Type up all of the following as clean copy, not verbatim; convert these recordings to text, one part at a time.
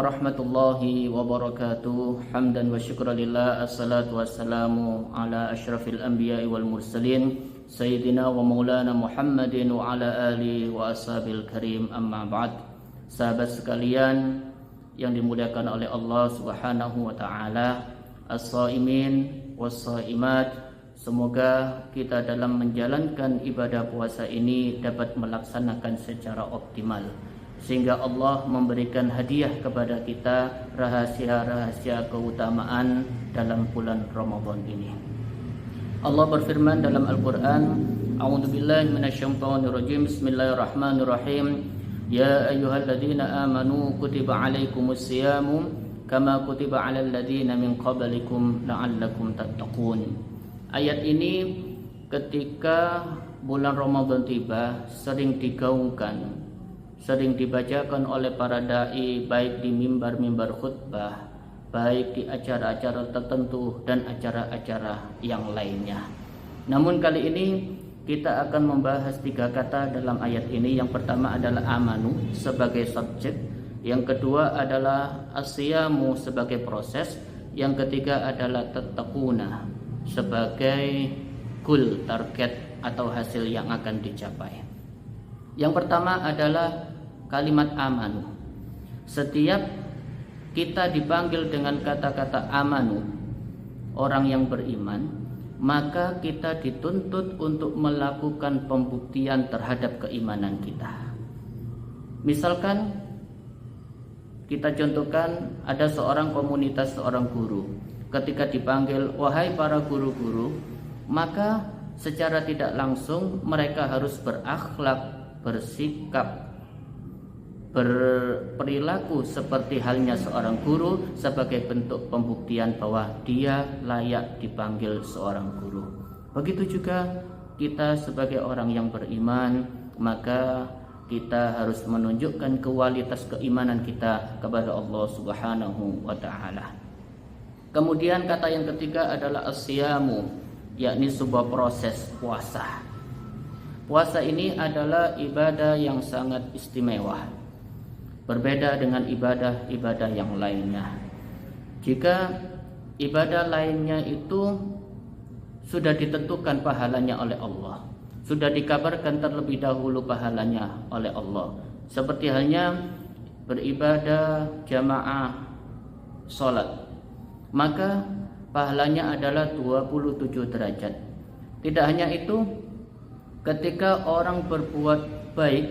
warahmatullahi wabarakatuh. Hamdan wa syukran lillah. Assalatu wassalamu ala asyrafil anbiya'i wal mursalin Sayyidina wa maulana Muhammadin wa ala alihi wa ashabil karim. Amma ba'd. Sahabat sekalian yang dimuliakan oleh Allah subhanahu wa ta'ala, as-saimin was-saimat, semoga kita dalam menjalankan ibadah puasa ini dapat melaksanakan secara optimal, sehingga Allah memberikan hadiah kepada kita rahasia-rahasia keutamaan dalam bulan Ramadan ini. Allah berfirman dalam Al-Quran, A'udzubillahi minasyaitonirrajim, Bismillahirrahmanirrahim. Ya ayyuhalladzina amanu kutiba alaikumus siyamu kama kutiba alal ladzina min qablikum la'allakum tattaqun. Ayat ini ketika bulan Ramadan tiba sering digaungkan, sering dibacakan oleh para dai, baik di mimbar-mimbar khutbah, baik di acara-acara tertentu dan acara-acara yang lainnya. Namun kali ini kita akan membahas 3 kata dalam ayat ini. Yang pertama adalah amanu sebagai subjek, yang kedua adalah asyamu sebagai proses, yang ketiga adalah tattaquna sebagai goal, target atau hasil yang akan dicapai. Yang pertama adalah kalimat amanu. Setiap kita dipanggil dengan kata-kata amanu, orang yang beriman, maka kita dituntut untuk melakukan pembuktian terhadap keimanan kita. Misalkan kita contohkan ada seorang komunitas, seorang guru. Ketika dipanggil, wahai para guru-guru, maka secara tidak langsung mereka harus berakhlak, bersikap, berperilaku seperti halnya seorang guru sebagai bentuk pembuktian bahwa dia layak dipanggil seorang guru. Begitu juga kita sebagai orang yang beriman, maka kita harus menunjukkan kualitas keimanan kita kepada Allah Subhanahu wa ta'ala. Kemudian kata yang ketiga adalah asyamu, yakni sebuah proses puasa. Puasa ini adalah ibadah yang sangat istimewa, berbeda dengan ibadah-ibadah yang lainnya. Jika ibadah lainnya itu sudah ditentukan pahalanya oleh Allah, sudah dikabarkan terlebih dahulu pahalanya oleh Allah, seperti halnya beribadah jamaah sholat, maka pahalanya adalah 27 derajat. Tidak hanya itu, ketika orang berbuat baik,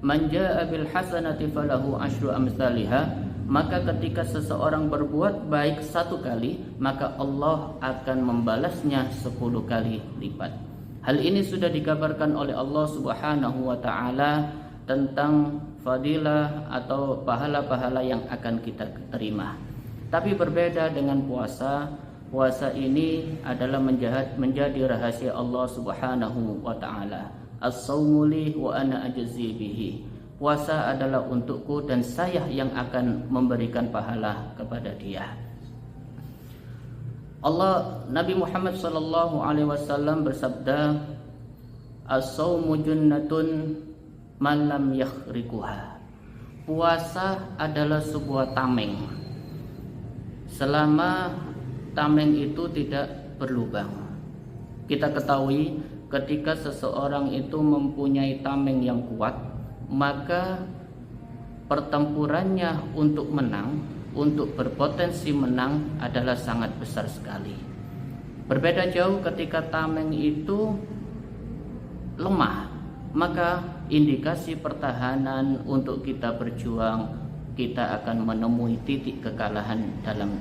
man jaa'a bil hasanati falahu asyru amsalihha, maka ketika seseorang berbuat baik 1 kali, maka Allah akan membalasnya 10 kali lipat. Hal ini sudah dikabarkan oleh Allah Subhanahu wa ta'ala tentang fadilah atau pahala-pahala yang akan kita terima. Tapi berbeda dengan puasa. Puasa ini adalah menjadi rahasia Allah Subhanahu wa ta'ala. As-sawmu li wa ana ajzi bihi. Puasa adalah untukku dan saya yang akan memberikan pahala kepada dia. Nabi Muhammad sallallahu alaihi wasallam bersabda, as-sawmu junnatun man lam yakhrikuha. Puasa adalah sebuah tameng, selama tameng itu tidak berlubang. Kita ketahui ketika seseorang itu mempunyai tameng yang kuat, maka pertempurannya untuk menang, untuk berpotensi menang adalah sangat besar sekali. Berbeda jauh ketika tameng itu lemah, maka indikasi pertahanan untuk kita berjuang, kita akan menemui titik kekalahan dalam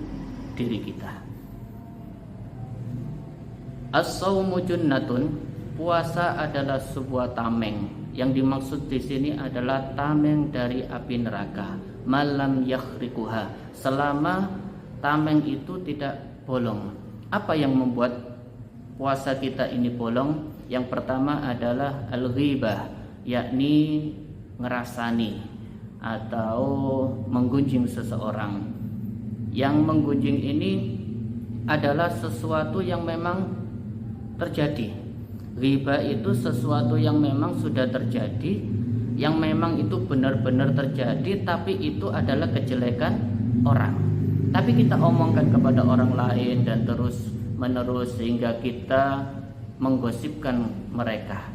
diri kita. As-sawmu junnatun, puasa adalah sebuah tameng. Yang dimaksud di sini adalah tameng dari api neraka. Malam yakhrikuha, selama tameng itu tidak bolong. Apa yang membuat puasa kita ini bolong? Yang pertama adalah al-ghibah, yakni ngerasani atau menggunjing seseorang. Yang menggunjing ini adalah sesuatu yang memang terjadi. Ghibah itu sesuatu yang memang sudah terjadi yang memang itu benar-benar terjadi, tapi itu adalah kejelekan orang. Tapi kita omongkan kepada orang lain dan terus menerus sehingga kita menggosipkan mereka.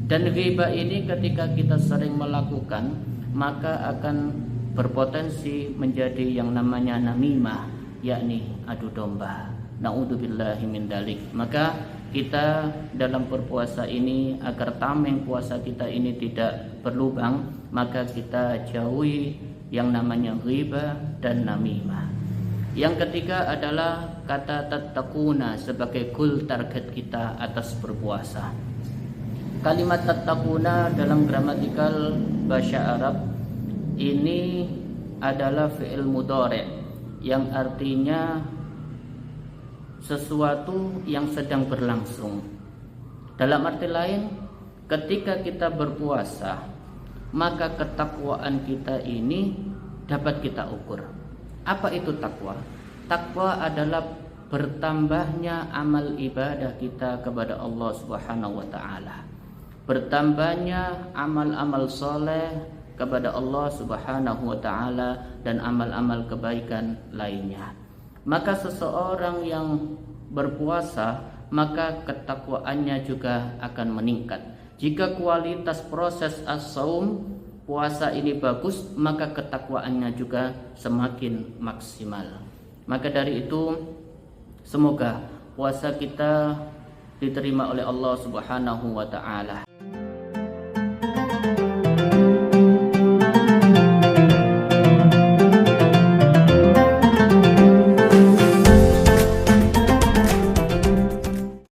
Dan ghibah ini ketika kita sering melakukan, maka akan berpotensi menjadi yang namanya namimah, yakni adu domba. Na'udzubillahi min dzalik. Maka kita dalam berpuasa ini, agar tameng puasa kita ini tidak berlubang, maka kita jauhi yang namanya ghibah dan namimah. Yang ketiga adalah kata tattaquna sebagai goal target kita atas berpuasa. Kalimat tattaquna dalam gramatikal bahasa Arab ini adalah fi'il mudhari' yang artinya sesuatu yang sedang berlangsung. Dalam arti lain, ketika kita berpuasa, maka ketakwaan kita ini dapat kita ukur. Apa itu takwa? Takwa adalah bertambahnya amal ibadah kita kepada Allah Subhanahu wa taala. Bertambahnya amal-amal soleh kepada Allah Subhanahu wa taala dan amal-amal kebaikan lainnya. Maka seseorang yang berpuasa, maka ketakwaannya juga akan meningkat. Jika kualitas proses as-saum puasa ini bagus, maka ketakwaannya juga semakin maksimal. Maka dari itu, semoga puasa kita diterima oleh Allah Subhanahu wa taala.